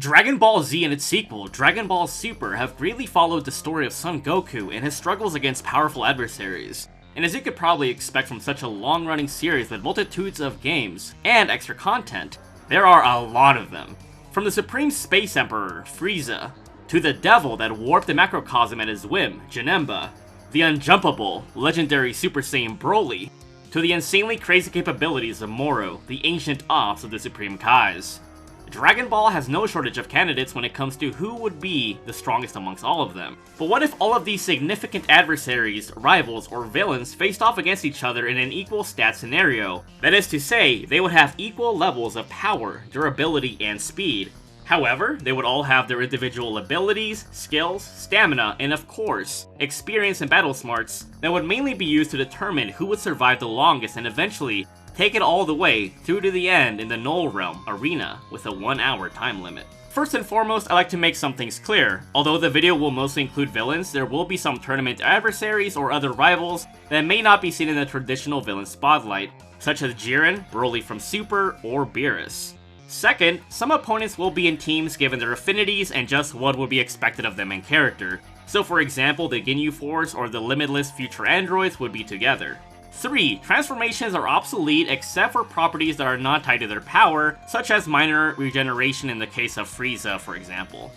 Dragon Ball Z and its sequel, Dragon Ball Super, have greatly followed the story of Son Goku and his struggles against powerful adversaries. And as you could probably expect from such a long-running series with multitudes of games and extra content, there are a lot of them. From the Supreme Space Emperor, Frieza, to the devil that warped the macrocosm at his whim, Janemba, the unjumpable, legendary Super Saiyan Broly, to the insanely crazy capabilities of Moro, the ancient opps of the Supreme Kais. Dragon Ball has no shortage of candidates when it comes to who would be the strongest amongst all of them. But what if all of these significant adversaries, rivals, or villains faced off against each other in an equal stat scenario? That is to say, they would have equal levels of power, durability, and speed. However, they would all have their individual abilities, skills, stamina, and of course, experience and battle smarts that would mainly be used to determine who would survive the longest and eventually take it all the way through to the end in the Null Realm arena with a 1 hour time limit. First and foremost, I like to make some things clear. Although the video will mostly include villains, there will be some tournament adversaries or other rivals that may not be seen in the traditional villain spotlight, such as Jiren, Broly from Super, or Beerus. Second, some opponents will be in teams given their affinities and just what would be expected of them in character. So for example, the Ginyu Force or the limitless future androids would be together. 3. Transformations are obsolete except for properties that are not tied to their power, such as minor regeneration in the case of Frieza, for example.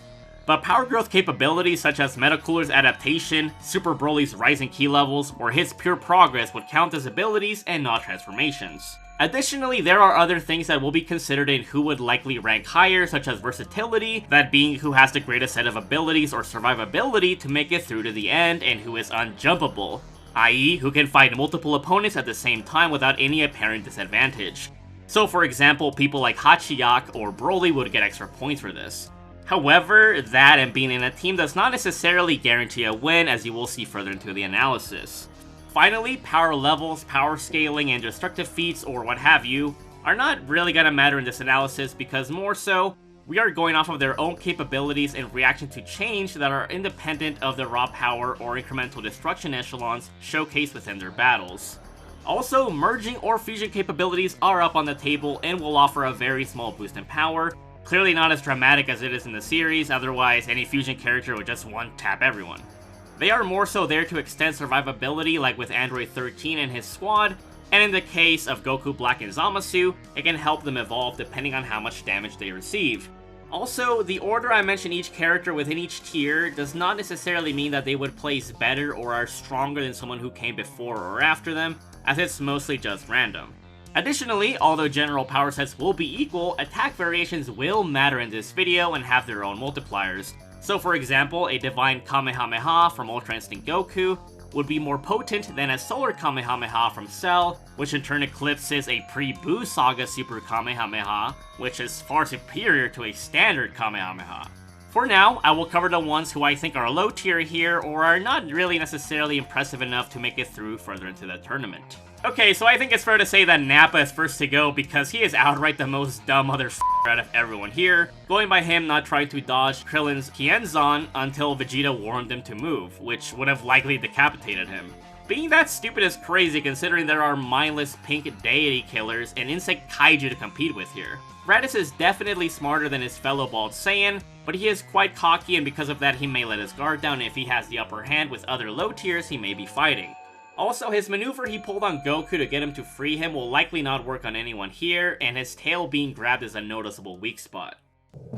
But power growth capabilities such as Metacooler's adaptation, Super Broly's rising ki levels, or his pure progress would count as abilities and not transformations. Additionally, there are other things that will be considered in who would likely rank higher, such as versatility, that being who has the greatest set of abilities or survivability to make it through to the end, and who is unjumpable, i.e. who can fight multiple opponents at the same time without any apparent disadvantage. So for example, people like Hachiyak or Broly would get extra points for this. However, that and being in a team does not necessarily guarantee a win, as you will see further into the analysis. Finally, power levels, power scaling, and destructive feats or what have you are not really gonna matter in this analysis because more so, we are going off of their own capabilities in reaction to change that are independent of the raw power or incremental destruction echelons showcased within their battles. Also, merging or fusion capabilities are up on the table and will offer a very small boost in power, clearly not as dramatic as it is in the series, otherwise any fusion character would just one-tap everyone. They are more so there to extend survivability like with Android 13 and his squad, and in the case of Goku Black and Zamasu, it can help them evolve depending on how much damage they receive. Also, the order I mention each character within each tier does not necessarily mean that they would place better or are stronger than someone who came before or after them, as it's mostly just random. Additionally, although general power sets will be equal, attack variations will matter in this video and have their own multipliers. So for example, a Divine Kamehameha from Ultra Instinct Goku would be more potent than a Solar Kamehameha from Cell, which in turn eclipses a pre-Buu Saga Super Kamehameha, which is far superior to a standard Kamehameha. For now, I will cover the ones who I think are low tier here or are not really necessarily impressive enough to make it through further into the tournament. Okay, so I think it's fair to say that Nappa is first to go because he is outright the most dumb motherfucker out of everyone here, going by him not trying to dodge Krillin's Kienzan until Vegeta warned him to move, which would have likely decapitated him. Being that stupid is crazy considering there are mindless pink deity killers and insect kaiju to compete with here. Raditz is definitely smarter than his fellow Bald Saiyan, but he is quite cocky and because of that he may let his guard down if he has the upper hand with other low tiers he may be fighting. Also, his maneuver he pulled on Goku to get him to free him will likely not work on anyone here, and his tail being grabbed is a noticeable weak spot.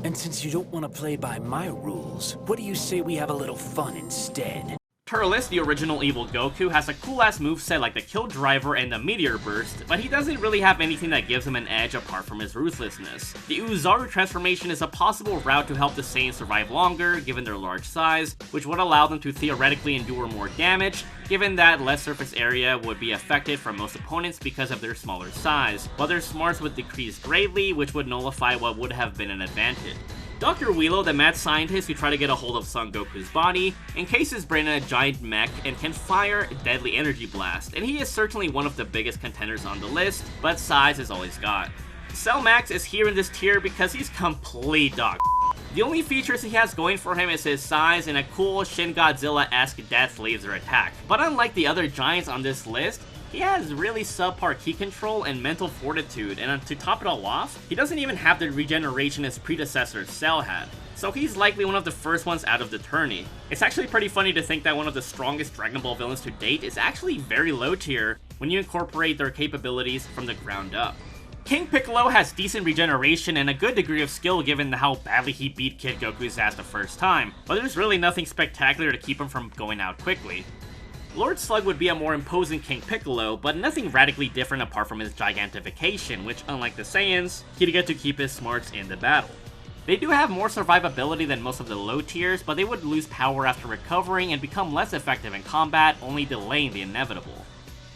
And since you don't want to play by my rules, what do you say we have a little fun instead? Turles, the original evil Goku, has a cool-ass moveset like the Kill Driver and the Meteor Burst, but he doesn't really have anything that gives him an edge apart from his ruthlessness. The Uzaru transformation is a possible route to help the Saiyans survive longer, given their large size, which would allow them to theoretically endure more damage, given that less surface area would be affected from most opponents because of their smaller size, while their smarts would decrease greatly, which would nullify what would have been an advantage. Dr. Wheelo, the mad scientist who tried to get a hold of Son Goku's body, encases his brain in a giant mech and can fire Deadly Energy Blast, and he is certainly one of the biggest contenders on the list, but size is all he's got. Cell Max is here in this tier because he's complete dog. The only features he has going for him is his size and a cool Shin Godzilla-esque death laser attack, but unlike the other giants on this list, He has really subpar ki control and mental fortitude, and to top it all off, he doesn't even have the regeneration his predecessor Cell had. So he's likely one of the first ones out of the tourney. It's actually pretty funny to think that one of the strongest Dragon Ball villains to date is actually very low tier when you incorporate their capabilities from the ground up. King Piccolo has decent regeneration and a good degree of skill given how badly he beat Kid Goku's ass the first time, but there's really nothing spectacular to keep him from going out quickly. Lord Slug would be a more imposing King Piccolo, but nothing radically different apart from his gigantification, which unlike the Saiyans, he'd get to keep his smarts in the battle. They do have more survivability than most of the low tiers, but they would lose power after recovering and become less effective in combat, only delaying the inevitable.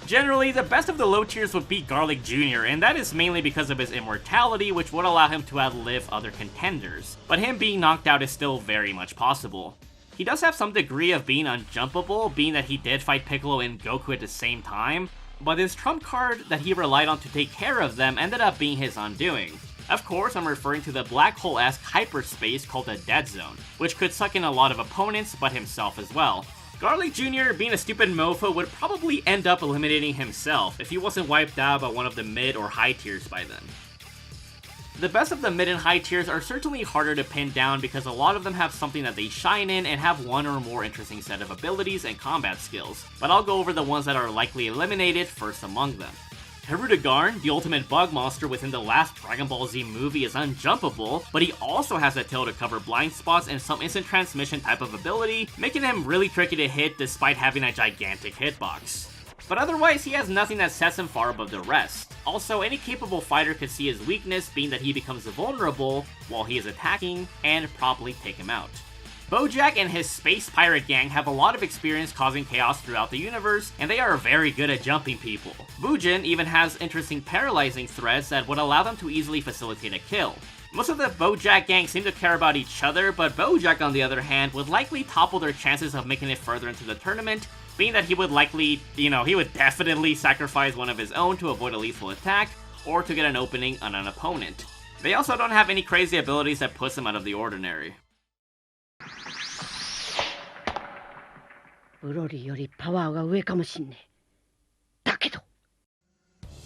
Generally, the best of the low tiers would be Garlic Jr., and that is mainly because of his immortality, which would allow him to outlive other contenders, but him being knocked out is still very much possible. He does have some degree of being unjumpable, being that he did fight Piccolo and Goku at the same time, but his trump card that he relied on to take care of them ended up being his undoing. Of course, I'm referring to the black hole-esque hyperspace called the Dead Zone, which could suck in a lot of opponents, but himself as well. Garlic Jr., being a stupid mofo, would probably end up eliminating himself if he wasn't wiped out by one of the mid or high tiers by then. The best of the mid and high tiers are certainly harder to pin down because a lot of them have something that they shine in and have one or more interesting set of abilities and combat skills, but I'll go over the ones that are likely eliminated first among them. Hirudegarn, the ultimate bug monster within the last Dragon Ball Z movie, is unjumpable, but he also has a tail to cover blind spots and some instant transmission type of ability, making him really tricky to hit despite having a gigantic hitbox. But otherwise, he has nothing that sets him far above the rest. Also, any capable fighter could see his weakness being that he becomes vulnerable while he is attacking and promptly take him out. Bojack and his space pirate gang have a lot of experience causing chaos throughout the universe, and they are very good at jumping people. Bujin even has interesting paralyzing threads that would allow them to easily facilitate a kill. Most of the Bojack gang seem to care about each other, but Bojack on the other hand would likely topple their chances of making it further into the tournament, being that he would likely, he would definitely sacrifice one of his own to avoid a lethal attack, or to get an opening on an opponent. They also don't have any crazy abilities that puts them out of the ordinary.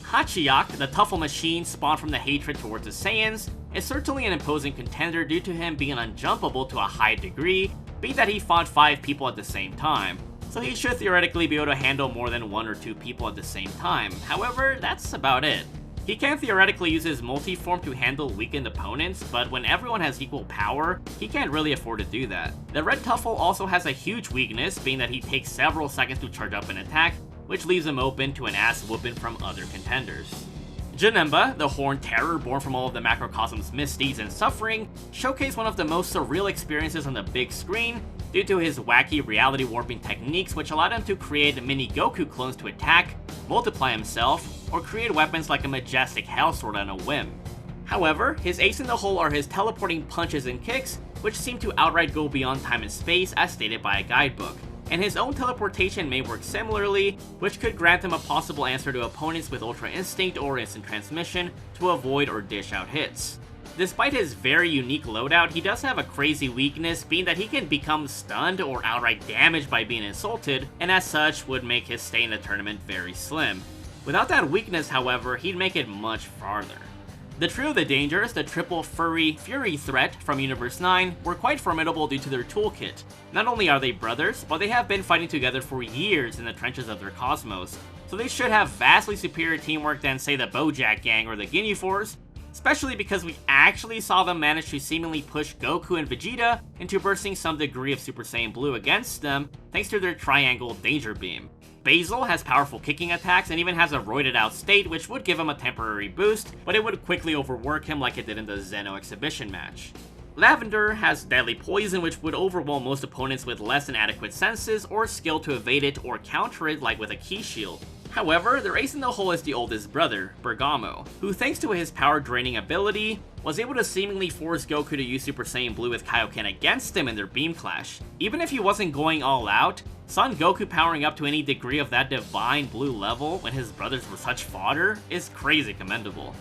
Hachiyak, the Tuffle machine spawned from the hatred towards the Saiyans, is certainly an imposing contender due to him being unjumpable to a high degree, being that he fought 5 people at the same time, so he should theoretically be able to handle more than 1 or 2 people at the same time. However, that's about it. He can theoretically use his multi-form to handle weakened opponents, but when everyone has equal power, he can't really afford to do that. The Red Tuffle also has a huge weakness, being that he takes several seconds to charge up an attack, which leaves him open to an ass whooping from other contenders. Janemba, the Horned Terror born from all of the Macrocosm's misdeeds and suffering, showcased one of the most surreal experiences on the big screen due to his wacky reality warping techniques, which allowed him to create mini Goku clones to attack, multiply himself, or create weapons like a majestic Hell Sword on a whim. However, his ace in the hole are his teleporting punches and kicks, which seem to outright go beyond time and space as stated by a guidebook. And his own teleportation may work similarly, which could grant him a possible answer to opponents with Ultra Instinct or Instant Transmission to avoid or dish out hits. Despite his very unique loadout, he does have a crazy weakness, being that he can become stunned or outright damaged by being insulted, and as such would make his stay in the tournament very slim. Without that weakness, however, he'd make it much farther. The trio of the Dangers, the triple furry Fury threat from Universe 9, were quite formidable due to their toolkit. Not only are they brothers, but they have been fighting together for years in the trenches of their cosmos, so they should have vastly superior teamwork than say the Bojack gang or the Ginyu Force, especially because we actually saw them manage to seemingly push Goku and Vegeta into bursting some degree of Super Saiyan Blue against them thanks to their triangle Danger Beam. Basil has powerful kicking attacks and even has a roided out state, which would give him a temporary boost, but it would quickly overwork him like it did in the Zeno exhibition match. Lavender has deadly poison, which would overwhelm most opponents with less than adequate senses or skill to evade it or counter it like with a key shield. However, their ace in the hole is the oldest brother, Bergamo, who thanks to his power-draining ability, was able to seemingly force Goku to use Super Saiyan Blue with Kaioken against him in their beam clash. Even if he wasn't going all out, Son Goku powering up to any degree of that divine blue level when his brothers were such fodder is crazy commendable.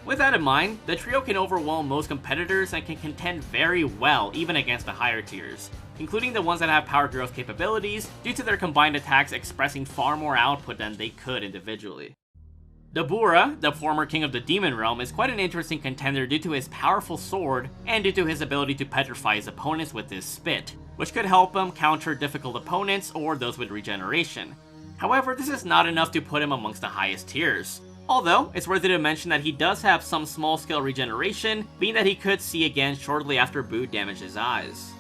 With that in mind, the trio can overwhelm most competitors and can contend very well even against the higher tiers, including the ones that have power growth capabilities due to their combined attacks expressing far more output than they could individually. Dabura, the former king of the Demon Realm, is quite an interesting contender due to his powerful sword and due to his ability to petrify his opponents with his spit, which could help him counter difficult opponents or those with regeneration. However, this is not enough to put him amongst the highest tiers. Although, it's worth it to mention that he does have some small-scale regeneration, being that he could see again shortly after Buu damaged his eyes.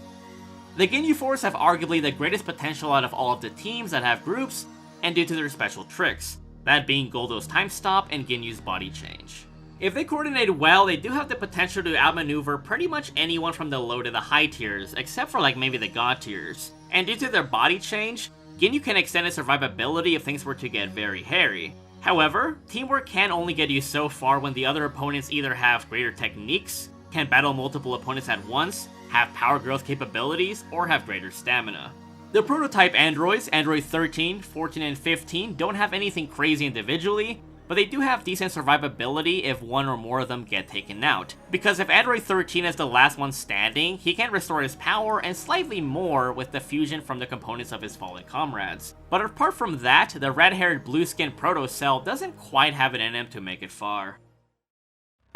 The Ginyu Force have arguably the greatest potential out of all of the teams that have groups, and due to their special tricks, that being Goldo's time stop and Ginyu's body change. If they coordinate well, they do have the potential to outmaneuver pretty much anyone from the low to the high tiers, except for like maybe the god tiers. And due to their body change, Ginyu can extend his survivability if things were to get very hairy. However, teamwork can only get you so far when the other opponents either have greater techniques, can battle multiple opponents at once, have power growth capabilities, or have greater stamina. The prototype androids, Android 13, 14, and 15, don't have anything crazy individually, but they do have decent survivability if one or more of them get taken out. Because if Android 13 is the last one standing, he can restore his power and slightly more with the fusion from the components of his fallen comrades. But apart from that, the red-haired blue-skinned proto-cell doesn't quite have it in him to make it far.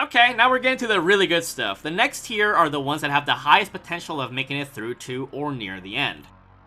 Okay, now we're getting to the really good stuff. The next tier are the ones that have the highest potential of making it through to or near the end.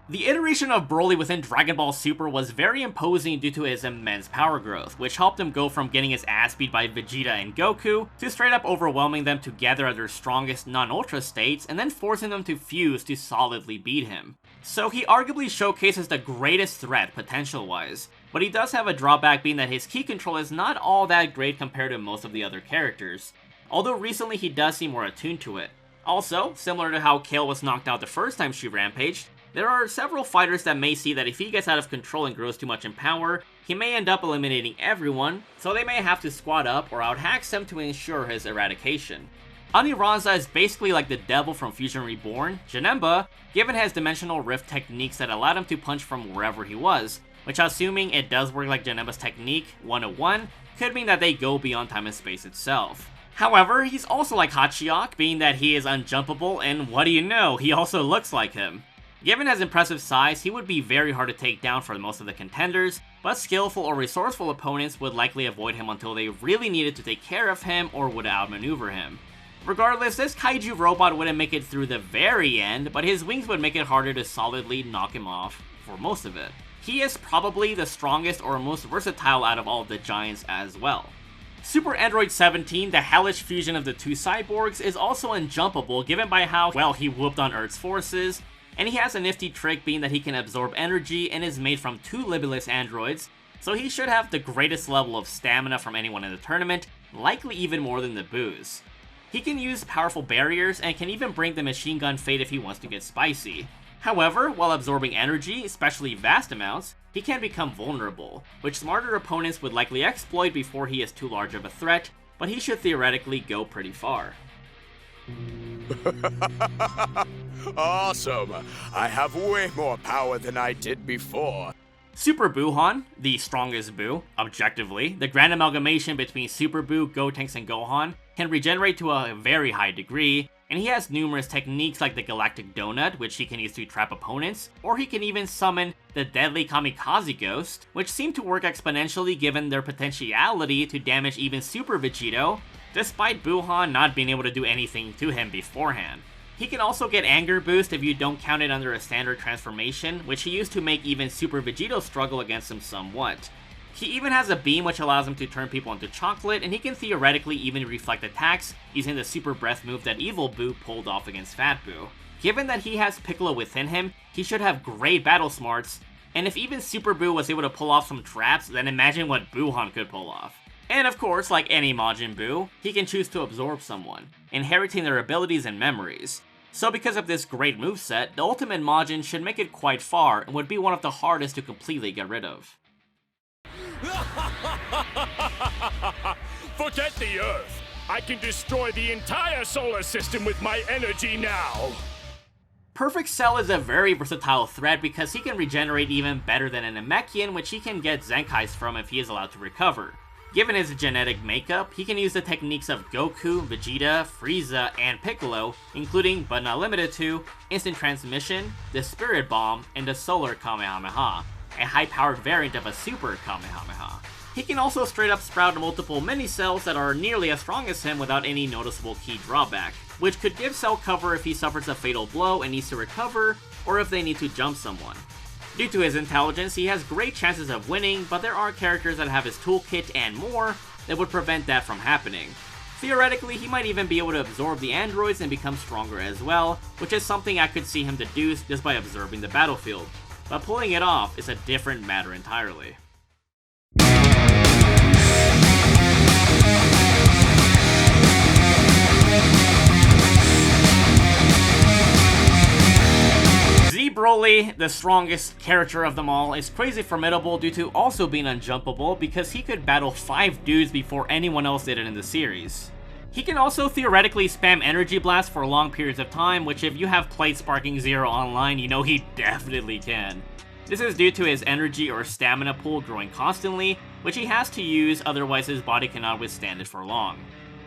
The iteration of Broly within Dragon Ball Super was very imposing due to his immense power growth, which helped him go from getting his ass beat by Vegeta and Goku, to straight up overwhelming them together at their strongest non-ultra states, and then forcing them to fuse to solidly beat him. So he arguably showcases the greatest threat potential-wise, but he does have a drawback being that his ki control is not all that great compared to most of the other characters, although recently he does seem more attuned to it. Also, similar to how Kale was knocked out the first time she rampaged, there are several fighters that may see that if he gets out of control and grows too much in power, he may end up eliminating everyone, so they may have to squad up or out-hacks him to ensure his eradication. Aniranza is basically like the devil from Fusion Reborn, Janemba, given his dimensional rift techniques that allowed him to punch from wherever he was, which assuming it does work like Janemba's technique, 101, could mean that they go beyond time and space itself. However, he's also like Hachiok, being that he is unjumpable, and what do you know, he also looks like him. Given his impressive size, he would be very hard to take down for most of the contenders, but skillful or resourceful opponents would likely avoid him until they really needed to take care of him or would outmaneuver him. Regardless, this kaiju robot wouldn't make it through the very end, but his wings would make it harder to solidly knock him off for most of it. He is probably the strongest or most versatile out of all of the giants as well. Super Android 17, the hellish fusion of the two cyborgs, is also unjumpable given by how well he whooped on Earth's forces, and he has a nifty trick being that he can absorb energy and is made from two limitless androids, so he should have the greatest level of stamina from anyone in the tournament, likely even more than the Buus. He can use powerful barriers and can even bring the machine gun fate if he wants to get spicy. However, while absorbing energy, especially vast amounts, he can become vulnerable, which smarter opponents would likely exploit before he is too large of a threat, but he should theoretically go pretty far. Awesome! I have way more power than I did before. Super Buuhan, the strongest Buu, objectively, the grand amalgamation between Super Buu, Gotenks, and Gohan, can regenerate to a very high degree, and he has numerous techniques like the Galactic Donut, which he can use to trap opponents, or he can even summon the deadly Kamikaze Ghost, which seem to work exponentially given their potentiality to damage even Super Vegito, despite Buuhan not being able to do anything to him beforehand. He can also get Anger Boost if you don't count it under a standard transformation, which he used to make even Super Vegito struggle against him somewhat. He even has a beam which allows him to turn people into chocolate, and he can theoretically even reflect attacks using the Super Breath move that Evil Buu pulled off against Fat Buu. Given that he has Piccolo within him, he should have great battle smarts, and if even Super Buu was able to pull off some traps, then imagine what Buuhan could pull off. And of course, like any Majin Buu, he can choose to absorb someone, inheriting their abilities and memories. So because of this great moveset, the Ultimate Majin should make it quite far and would be one of the hardest to completely get rid of. Forget the Earth! I can destroy the entire solar system with my energy now! Perfect Cell is a very versatile threat because he can regenerate even better than an Namekian, which he can get Zenkais from if he is allowed to recover. Given his genetic makeup, he can use the techniques of Goku, Vegeta, Frieza, and Piccolo, including, but not limited to, instant transmission, the Spirit Bomb, and the Solar Kamehameha, a high-powered variant of a Super Kamehameha. He can also straight up sprout multiple mini-cells that are nearly as strong as him without any noticeable key drawback, which could give cell cover if he suffers a fatal blow and needs to recover, or if they need to jump someone. Due to his intelligence, he has great chances of winning, but there are characters that have his toolkit and more that would prevent that from happening. Theoretically, he might even be able to absorb the androids and become stronger as well, which is something I could see him deduce just by observing the battlefield. But pulling it off is a different matter entirely. Broly, the strongest character of them all, is crazy formidable due to also being unjumpable because he could battle 5 dudes before anyone else did it in the series. He can also theoretically spam energy blasts for long periods of time, which if you have played Sparking Zero online, you know he definitely can. This is due to his energy or stamina pool growing constantly, which he has to use, otherwise his body cannot withstand it for long.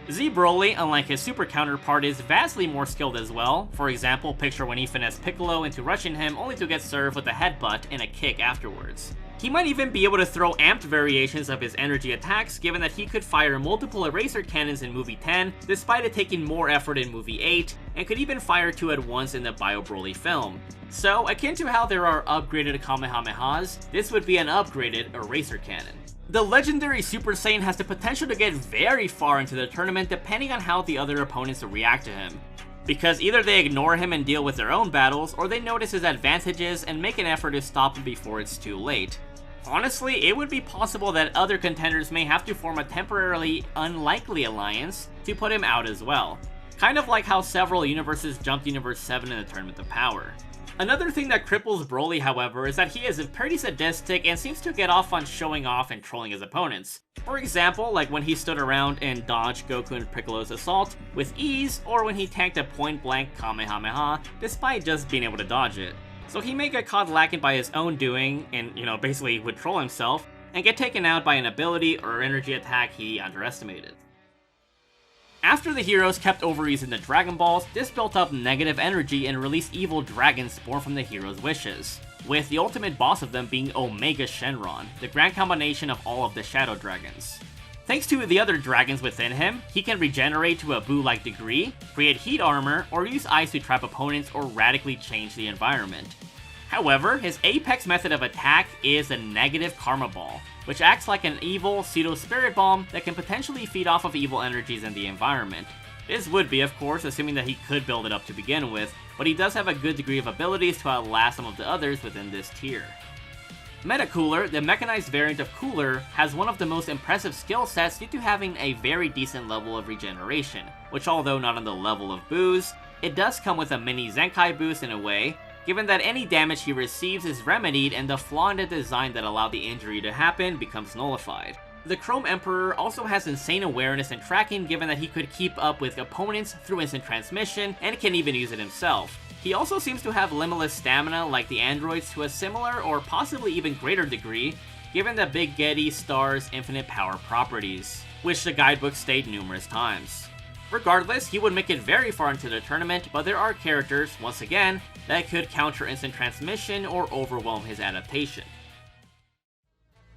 Broly, unlike his super counterpart, is vastly more skilled as well. For example, picture when he finessed Piccolo into rushing him only to get served with a headbutt and a kick afterwards. He might even be able to throw amped variations of his energy attacks, given that he could fire multiple eraser cannons in movie 10, despite it taking more effort in movie 8, and could even fire 2 at once in the Bio Broly film. So, akin to how there are upgraded Kamehamehas, this would be an upgraded eraser cannon. The legendary Super Saiyan has the potential to get very far into the tournament depending on how the other opponents react to him, because either they ignore him and deal with their own battles, or they notice his advantages and make an effort to stop him before it's too late. Honestly, it would be possible that other contenders may have to form a temporarily unlikely alliance to put him out as well, kind of like how several universes jumped Universe 7 in the Tournament of Power. Another thing that cripples Broly, however, is that he is pretty sadistic and seems to get off on showing off and trolling his opponents. For example, like when he stood around and dodged Goku and Piccolo's assault with ease, or when he tanked a point-blank Kamehameha despite just being able to dodge it. So he may get caught lacking by his own doing and, basically would troll himself and get taken out by an ability or energy attack he underestimated. After the heroes kept overusing the Dragon Balls, this built up negative energy and released evil dragons born from the heroes' wishes, with the ultimate boss of them being Omega Shenron, the grand combination of all of the Shadow Dragons. Thanks to the other dragons within him, he can regenerate to a Buu-like degree, create heat armor, or use ice to trap opponents or radically change the environment. However, his apex method of attack is a negative Karma Ball, which acts like an evil pseudo-spirit bomb that can potentially feed off of evil energies in the environment. This would be, of course, assuming that he could build it up to begin with, but he does have a good degree of abilities to outlast some of the others within this tier. Metacooler, the mechanized variant of Cooler, has one of the most impressive skill sets due to having a very decent level of regeneration, which although not on the level of Buu's, it does come with a mini Zenkai boost in a way, given that any damage he receives is remedied and the flaw in the design that allowed the injury to happen becomes nullified. The Chrome Emperor also has insane awareness and tracking given that he could keep up with opponents through instant transmission and can even use it himself. He also seems to have limitless stamina like the androids to a similar or possibly even greater degree, given the Big Getty star's infinite power properties, which the guidebook state numerous times. Regardless, he would make it very far into the tournament, but there are characters, once again, that could counter instant transmission or overwhelm his adaptation.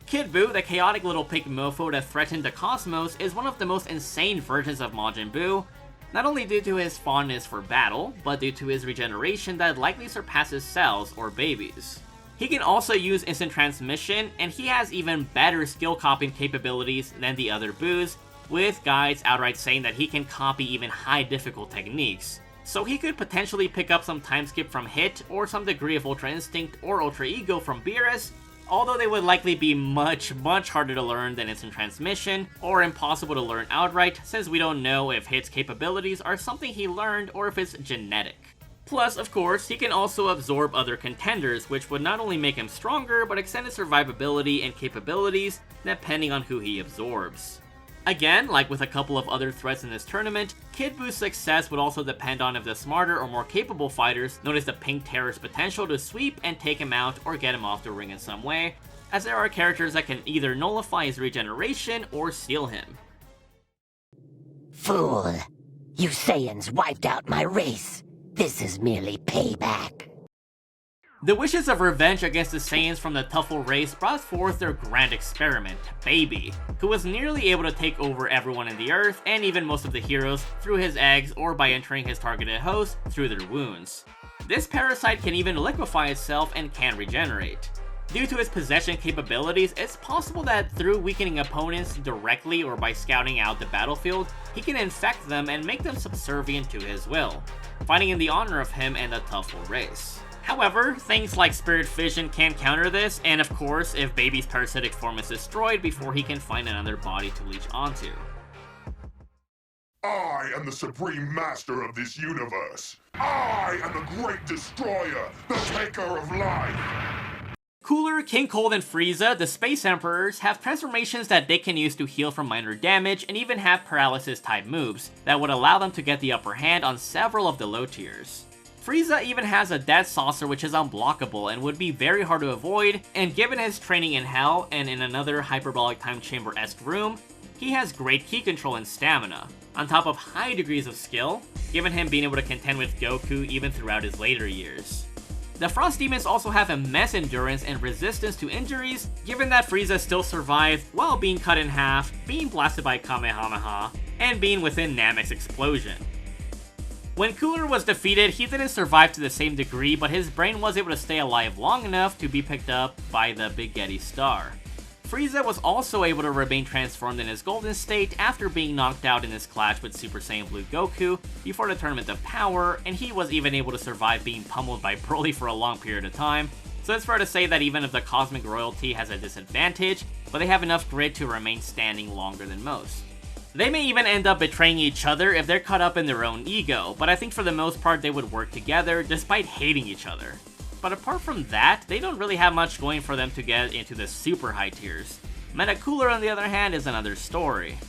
Kid Buu, the chaotic little pig mofo that threatened the cosmos, is one of the most insane versions of Majin Buu, not only due to his fondness for battle, but due to his regeneration that likely surpasses cells or babies. He can also use instant transmission, and he has even better skill copying capabilities than the other Buus, with guides outright saying that he can copy even high difficult techniques. So he could potentially pick up some time skip from Hit, or some degree of Ultra Instinct or Ultra Ego from Beerus, although they would likely be much harder to learn than instant transmission, or impossible to learn outright, since we don't know if Hit's capabilities are something he learned or if it's genetic. Plus, of course, he can also absorb other contenders, which would not only make him stronger, but extend his survivability and capabilities depending on who he absorbs. Again, like with a couple of other threats in this tournament, Kid Buu's success would also depend on if the smarter or more capable fighters notice the Pink Terror's potential to sweep and take him out or get him off the ring in some way, as there are characters that can either nullify his regeneration or steal him. Fool! You Saiyans wiped out my race! This is merely payback. The wishes of revenge against the Saiyans from the Tuffle race brought forth their grand experiment, Baby, who was nearly able to take over everyone in the Earth and even most of the heroes through his eggs or by entering his targeted host through their wounds. This parasite can even liquefy itself and can regenerate. Due to its possession capabilities, it's possible that through weakening opponents directly or by scouting out the battlefield, he can infect them and make them subservient to his will, fighting in the honor of him and the Tuffle race. However, things like Spirit Fission can counter this, and of course, if Baby's parasitic form is destroyed before he can find another body to leech onto. I am the supreme master of this universe. I am the great destroyer, the taker of life. Cooler, King Cold, and Frieza, the Space Emperors, have transformations that they can use to heal from minor damage and even have paralysis type moves that would allow them to get the upper hand on several of the low tiers. Frieza even has a Death Saucer which is unblockable and would be very hard to avoid, and given his training in Hell and in another hyperbolic time chamber-esque room, he has great ki control and stamina, on top of high degrees of skill, given him being able to contend with Goku even throughout his later years. The Frost Demons also have immense endurance and resistance to injuries, given that Frieza still survived while being cut in half, being blasted by Kamehameha, and being within Namek's explosion. When Cooler was defeated, he didn't survive to the same degree, but his brain was able to stay alive long enough to be picked up by the Big Getty Star. Frieza was also able to remain transformed in his golden state after being knocked out in his clash with Super Saiyan Blue Goku before the Tournament of Power, and he was even able to survive being pummeled by Broly for a long period of time, so it's fair to say that even if the Cosmic Royalty has a disadvantage, but they have enough grit to remain standing longer than most. They may even end up betraying each other if they're caught up in their own ego, but I think for the most part they would work together despite hating each other. But apart from that, they don't really have much going for them to get into the super high tiers. Meta Cooler, on the other hand, is another story.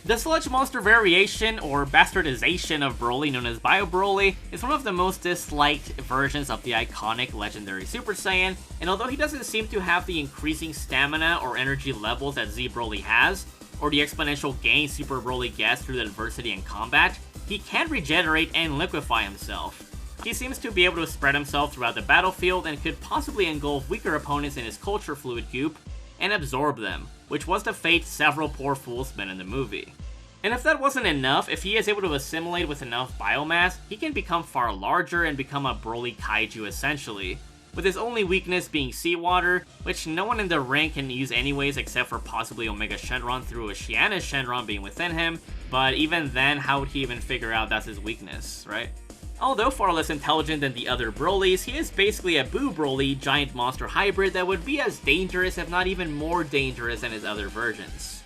The Sludge Monster variation, or bastardization of Broly known as Bio Broly, is one of the most disliked versions of the iconic legendary Super Saiyan, and although he doesn't seem to have the increasing stamina or energy levels that Z Broly has, or the exponential gain Super Broly gets through adversity and combat, he can regenerate and liquefy himself. He seems to be able to spread himself throughout the battlefield and could possibly engulf weaker opponents in his culture fluid goop and absorb them, which was the fate several poor fools met in the movie. And if that wasn't enough, if he is able to assimilate with enough biomass, he can become far larger and become a Broly kaiju essentially, with his only weakness being seawater, which no one in the ring can use anyways except for possibly Omega Shenron through Oceanus Shenron being within him, but even then, how would he even figure out that's his weakness, right? Although far less intelligent than the other Brolys, he is basically a Buu Broly giant monster hybrid that would be as dangerous if not even more dangerous than his other versions.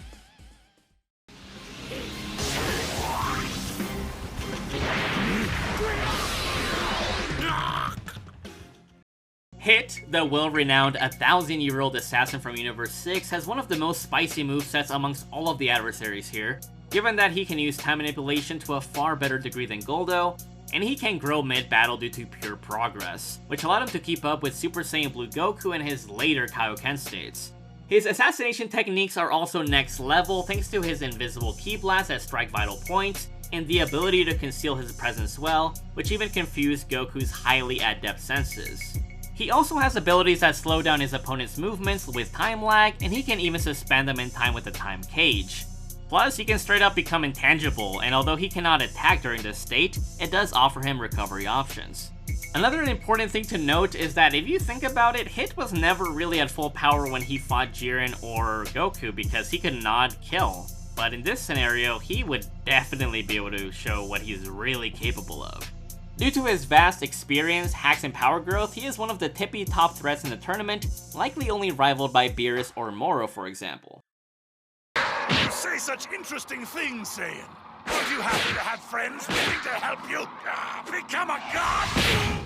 Hit, the well-renowned 1,000-year-old assassin from Universe 6, has one of the most spicy movesets amongst all of the adversaries here, given that he can use time manipulation to a far better degree than Goldo, and he can grow mid-battle due to pure progress, which allowed him to keep up with Super Saiyan Blue Goku in his later Kaioken states. His assassination techniques are also next level thanks to his invisible ki blast that strike vital points, and the ability to conceal his presence well, which even confused Goku's highly adept senses. He also has abilities that slow down his opponent's movements with time lag, and he can even suspend them in time with the time cage. Plus, he can straight up become intangible, and although he cannot attack during this state, it does offer him recovery options. Another important thing to note is that if you think about it, Hit was never really at full power when he fought Jiren or Goku because he could not kill. But in this scenario, he would definitely be able to show what he's really capable of. Due to his vast experience, hacks, and power growth, he is one of the tippy top threats in the tournament, likely only rivaled by Beerus or Moro, for example. You say such interesting things, Saiyan. Aren't you happy to have friends willing to help you become a god?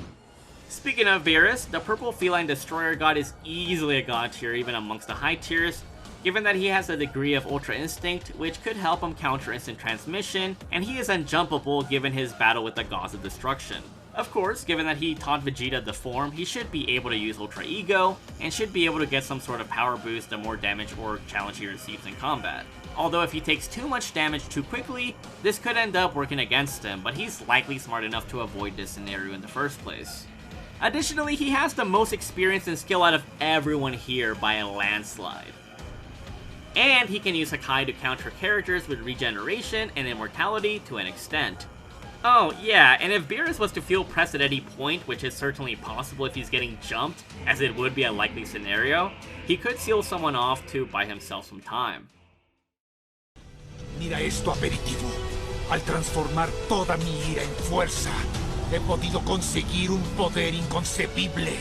Speaking of Beerus, the purple feline destroyer god is easily a god tier even amongst the high tiers, given that he has a degree of Ultra Instinct, which could help him counter instant transmission, and he is unjumpable given his battle with the Gods of Destruction. Of course, given that he taught Vegeta the form, he should be able to use Ultra Ego, and should be able to get some sort of power boost the more damage or challenge he receives in combat. Although if he takes too much damage too quickly, this could end up working against him, but he's likely smart enough to avoid this scenario in the first place. Additionally, he has the most experience and skill out of everyone here by a landslide. And he can use Hakai to counter characters with regeneration and immortality to an extent. Oh yeah, and if Beerus was to feel pressed at any point, which is certainly possible if he's getting jumped, as it would be a likely scenario, he could seal someone off to buy himself some time. Mira esto, aperitivo. Al transformar toda mi ira en fuerza, he podido conseguir un poder inconcebible.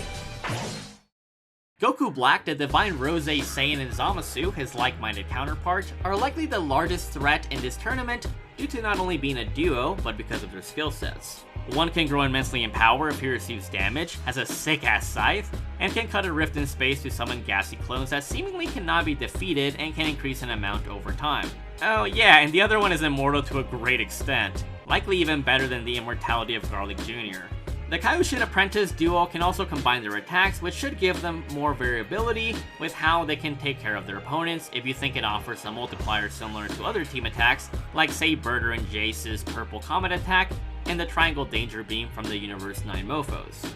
Goku Black, the Divine Rose Saiyan, and Zamasu, his like-minded counterpart, are likely the largest threat in this tournament due to not only being a duo, but because of their skill sets. One can grow immensely in power if he receives damage, has a sick-ass scythe, and can cut a rift in space to summon gassy clones that seemingly cannot be defeated and can increase in amount over time. Oh yeah, and the other one is immortal to a great extent, likely even better than the immortality of Garlic Jr. The Kaioshin Apprentice duo can also combine their attacks, which should give them more variability with how they can take care of their opponents if you think it offers some multiplier similar to other team attacks, like say Birder and Jace's Purple Comet attack, and the Triangle Danger Beam from the Universe 9 Mofos.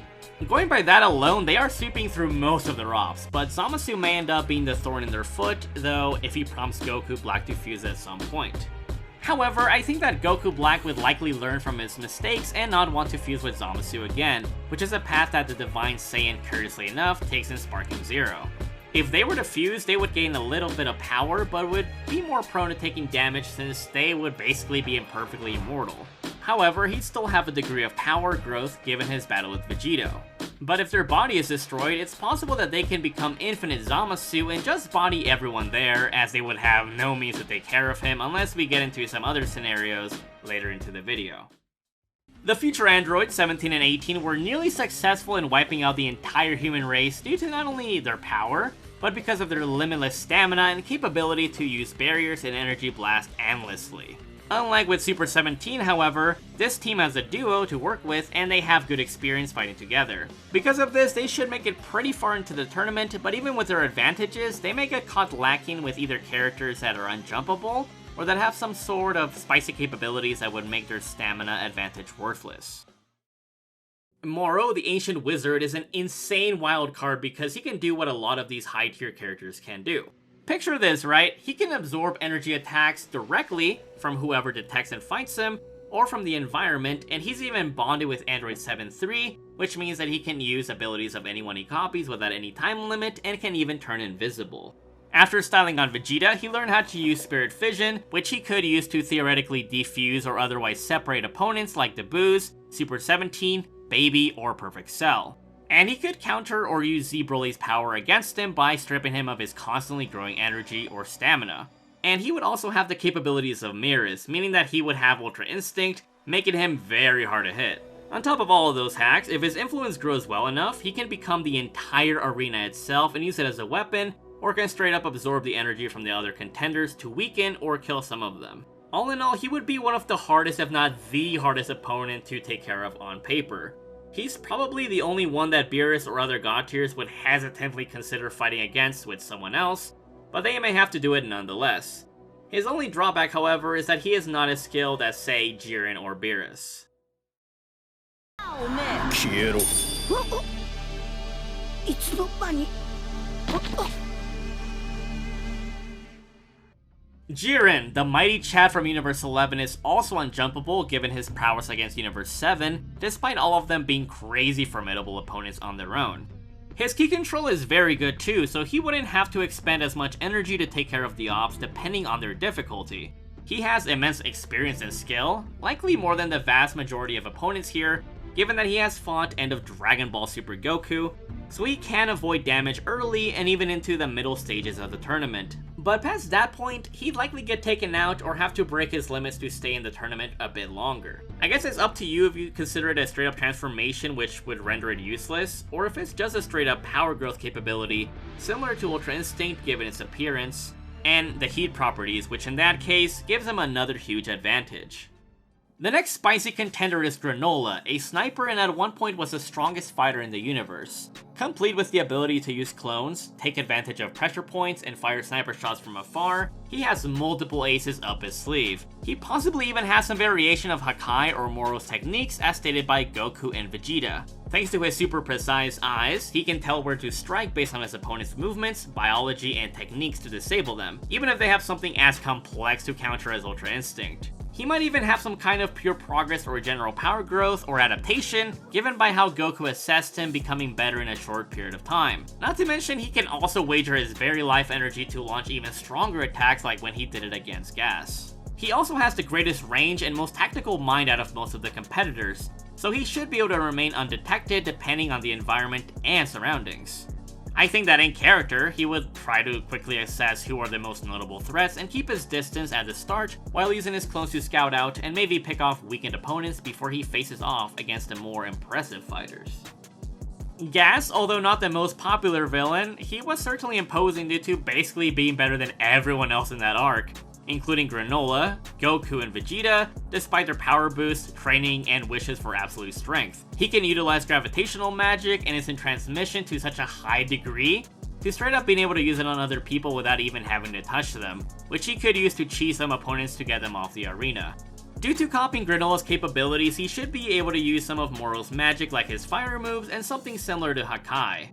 Going by that alone, they are sweeping through most of their ops, but Zamasu may end up being the thorn in their foot, though if he prompts Goku Black to fuse at some point. However, I think that Goku Black would likely learn from his mistakes and not want to fuse with Zamasu again, which is a path that the Divine Saiyan, curiously enough, takes in Sparking Zero. If they were to fuse, they would gain a little bit of power, but would be more prone to taking damage since they would basically be imperfectly immortal. However, he'd still have a degree of power growth given his battle with Vegeta. But if their body is destroyed, it's possible that they can become Infinite Zamasu and just body everyone there, as they would have no means to take care of him unless we get into some other scenarios later into the video. The future androids 17 and 18 were nearly successful in wiping out the entire human race due to not only their power, but because of their limitless stamina and capability to use barriers and energy blast endlessly. Unlike with Super 17, however, this team has a duo to work with and they have good experience fighting together. Because of this, they should make it pretty far into the tournament, but even with their advantages, they may get caught lacking with either characters that are unjumpable, or that have some sort of spicy capabilities that would make their stamina advantage worthless. Moro, the Ancient Wizard, is an insane wildcard because he can do what a lot of these high-tier characters can do. Picture this, right? He can absorb energy attacks directly from whoever detects and fights him, or from the environment, and he's even bonded with Android 7-3, which means that he can use abilities of anyone he copies without any time limit, and can even turn invisible. After styling on Vegeta, he learned how to use Spirit Fission, which he could use to theoretically defuse or otherwise separate opponents like the Boos, Super 17, Baby, or Perfect Cell. And he could counter or use Z Broly's power against him by stripping him of his constantly growing energy or stamina. And he would also have the capabilities of Mirrors, meaning that he would have Ultra Instinct, making him very hard to hit. On top of all of those hacks, if his influence grows well enough, he can become the entire arena itself and use it as a weapon, or can straight up absorb the energy from the other contenders to weaken or kill some of them. All in all, he would be one of the hardest, if not the hardest opponent to take care of on paper. He's probably the only one that Beerus or other god tiers would hesitantly consider fighting against with someone else, but they may have to do it nonetheless. His only drawback, however, is that he is not as skilled as, say, Jiren or Beerus. Quiero. Jiren, the mighty Chad from Universe 11, is also unjumpable given his prowess against Universe 7, despite all of them being crazy formidable opponents on their own. His ki control is very good too, so he wouldn't have to expend as much energy to take care of the ops depending on their difficulty. He has immense experience and skill, likely more than the vast majority of opponents here, given that he has fought End of Dragon Ball Super Goku, so he can avoid damage early and even into the middle stages of the tournament. But past that point, he'd likely get taken out or have to break his limits to stay in the tournament a bit longer. I guess it's up to you if you consider it a straight up transformation which would render it useless, or if it's just a straight up power growth capability, similar to Ultra Instinct given its appearance, and the heat properties, which in that case gives him another huge advantage. The next spicy contender is Granola, a sniper and at one point was the strongest fighter in the universe. Complete with the ability to use clones, take advantage of pressure points, and fire sniper shots from afar, he has multiple aces up his sleeve. He possibly even has some variation of Hakai or Moro's techniques as stated by Goku and Vegeta. Thanks to his super precise eyes, he can tell where to strike based on his opponent's movements, biology, and techniques to disable them, even if they have something as complex to counter as Ultra Instinct. He might even have some kind of pure progress or general power growth or adaptation, given by how Goku assessed him becoming better in a short period of time. Not to mention, he can also wager his very life energy to launch even stronger attacks like when he did it against Gas. He also has the greatest range and most tactical mind out of most of the competitors, so he should be able to remain undetected depending on the environment and surroundings. I think that in character, he would try to quickly assess who are the most notable threats and keep his distance at the start while using his clones to scout out and maybe pick off weakened opponents before he faces off against the more impressive fighters. Gas, although not the most popular villain, he was certainly imposing due to basically being better than everyone else in that arc, including Granola, Goku, and Vegeta, despite their power boost, training, and wishes for absolute strength. He can utilize gravitational magic and instant transmission to such a high degree to straight up being able to use it on other people without even having to touch them, which he could use to cheese some opponents to get them off the arena. Due to copying Granola's capabilities, he should be able to use some of Moro's magic like his fire moves and something similar to Hakai.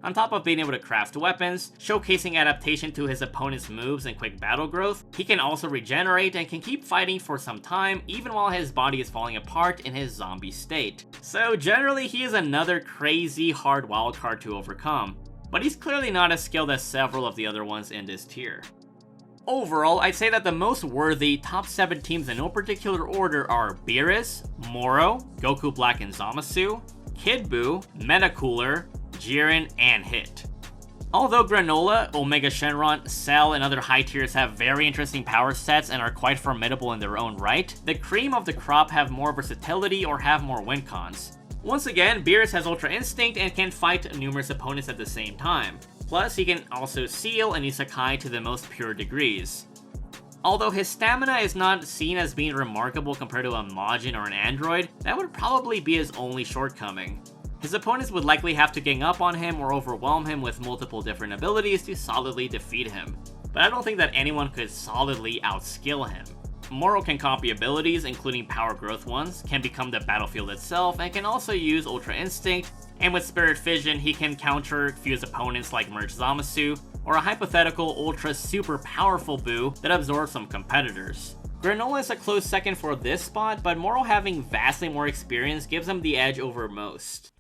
On top of being able to craft weapons, showcasing adaptation to his opponent's moves and quick battle growth, he can also regenerate and can keep fighting for some time even while his body is falling apart in his zombie state. So generally he is another crazy hard wildcard to overcome, but he's clearly not as skilled as several of the other ones in this tier. Overall, I'd say that the most worthy top 7 teams in no particular order are Beerus, Moro, Goku Black and Zamasu, Kid Buu, Metacooler, Jiren, and Hit. Although Granola, Omega Shenron, Cell, and other high tiers have very interesting power sets and are quite formidable in their own right, the cream of the crop have more versatility or have more win cons. Once again, Beerus has Ultra Instinct and can fight numerous opponents at the same time. Plus, he can also seal and use Sakai to the most pure degrees. Although his stamina is not seen as being remarkable compared to a Majin or an android, that would probably be his only shortcoming. His opponents would likely have to gang up on him or overwhelm him with multiple different abilities to solidly defeat him, but I don't think that anyone could solidly outskill him. Moro can copy abilities, including power growth ones, can become the battlefield itself, and can also use Ultra Instinct, and with Spirit Fission he can counter fuse opponents like Merge Zamasu, or a hypothetical ultra super powerful Buu that absorbs some competitors. Granola is a close second for this spot, but Moro having vastly more experience gives him the edge over most.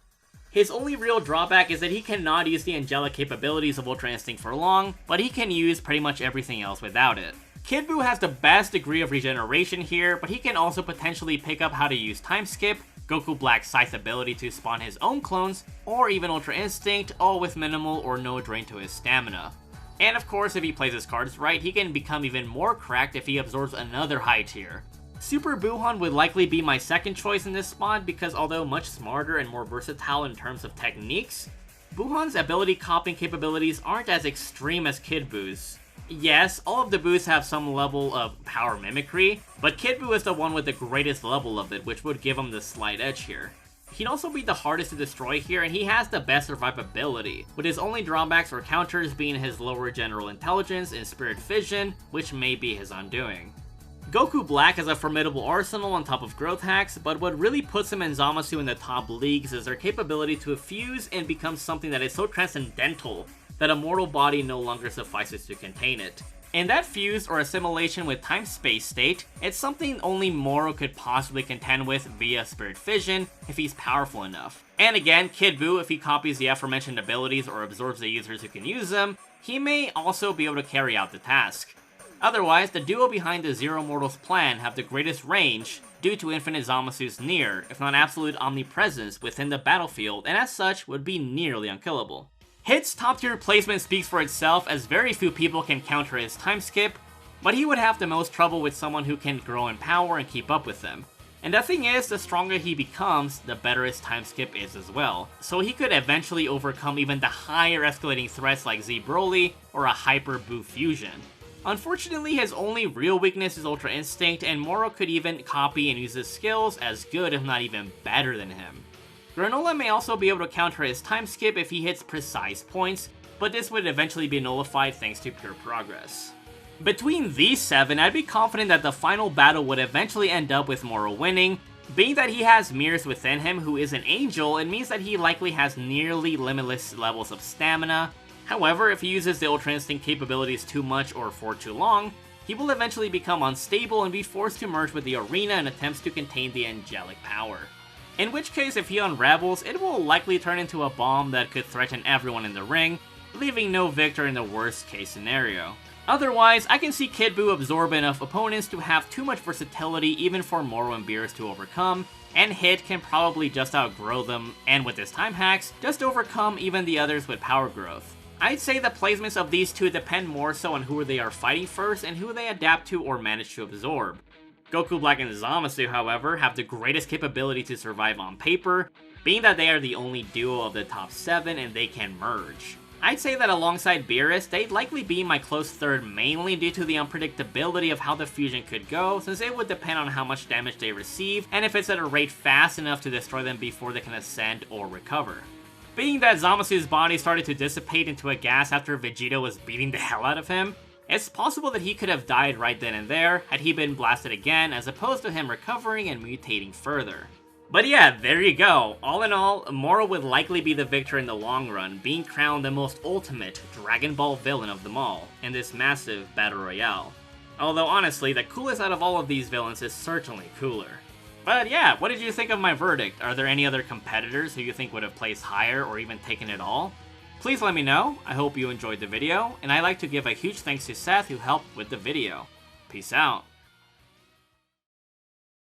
His only real drawback is that he cannot use the angelic capabilities of Ultra Instinct for long, but he can use pretty much everything else without it. Kid Buu has the best degree of regeneration here, but he can also potentially pick up how to use Time Skip, Goku Black's Scythe ability to spawn his own clones, or even Ultra Instinct, all with minimal or no drain to his stamina. And of course, if he plays his cards right, he can become even more cracked if he absorbs another high tier. Super Buuhan would likely be my second choice in this spot because although much smarter and more versatile in terms of techniques, Buuhan's ability copying capabilities aren't as extreme as Kid Buu's. Yes, all of the Buus have some level of power mimicry, but Kid Buu is the one with the greatest level of it, which would give him the slight edge here. He'd also be the hardest to destroy here, and he has the best survivability, with his only drawbacks or counters being his lower general intelligence and Spirit Fission, which may be his undoing. Goku Black has a formidable arsenal on top of growth hacks, but what really puts him and Zamasu in the top leagues is their capability to fuse and become something that is so transcendental that a mortal body no longer suffices to contain it. And that fuse or assimilation with time-space state, it's something only Moro could possibly contend with via Spirit Fission if he's powerful enough. And again, Kid Buu, if he copies the aforementioned abilities or absorbs the users who can use them, he may also be able to carry out the task. Otherwise, the duo behind the Zero Mortals plan have the greatest range due to Infinite Zamasu's near, if not absolute omnipresence within the battlefield, and as such would be nearly unkillable. Hit's top tier placement speaks for itself as very few people can counter his time skip, but he would have the most trouble with someone who can grow in power and keep up with them. And the thing is, the stronger he becomes, the better his time skip is as well. So he could eventually overcome even the higher escalating threats like Z Broly or a Hyper Buu fusion. Unfortunately, his only real weakness is Ultra Instinct, and Moro could even copy and use his skills as good if not even better than him. Granola may also be able to counter his time skip if he hits precise points, but this would eventually be nullified thanks to pure progress. Between these 7, I'd be confident that the final battle would eventually end up with Moro winning. Being that he has mirrors within him who is an angel, it means that he likely has nearly limitless levels of stamina. However, if he uses the Ultra Instinct capabilities too much or for too long, he will eventually become unstable and be forced to merge with the arena in attempts to contain the angelic power. In which case, if he unravels, it will likely turn into a bomb that could threaten everyone in the ring, leaving no victor in the worst case scenario. Otherwise, I can see Kid Buu absorb enough opponents to have too much versatility even for Moro and Beerus to overcome, and Hit can probably just outgrow them, and with his time hacks, just overcome even the others with power growth. I'd say the placements of these two depend more so on who they are fighting first and who they adapt to or manage to absorb. Goku Black and Zamasu, however, have the greatest capability to survive on paper, being that they are the only duo of the top 7 and they can merge. I'd say that alongside Beerus, they'd likely be my close third mainly due to the unpredictability of how the fusion could go, since it would depend on how much damage they receive, and if it's at a rate fast enough to destroy them before they can ascend or recover. Being that Zamasu's body started to dissipate into a gas after Vegeta was beating the hell out of him, it's possible that he could have died right then and there had he been blasted again, as opposed to him recovering and mutating further. But yeah, there you go. All in all, Moro would likely be the victor in the long run, being crowned the most ultimate Dragon Ball villain of them all, in this massive battle royale. Although honestly, the coolest out of all of these villains is certainly cooler. But yeah, what did you think of my verdict? Are there any other competitors who you think would have placed higher or even taken it all? Please let me know. I hope you enjoyed the video, and I'd like to give a huge thanks to Seth who helped with the video. Peace out.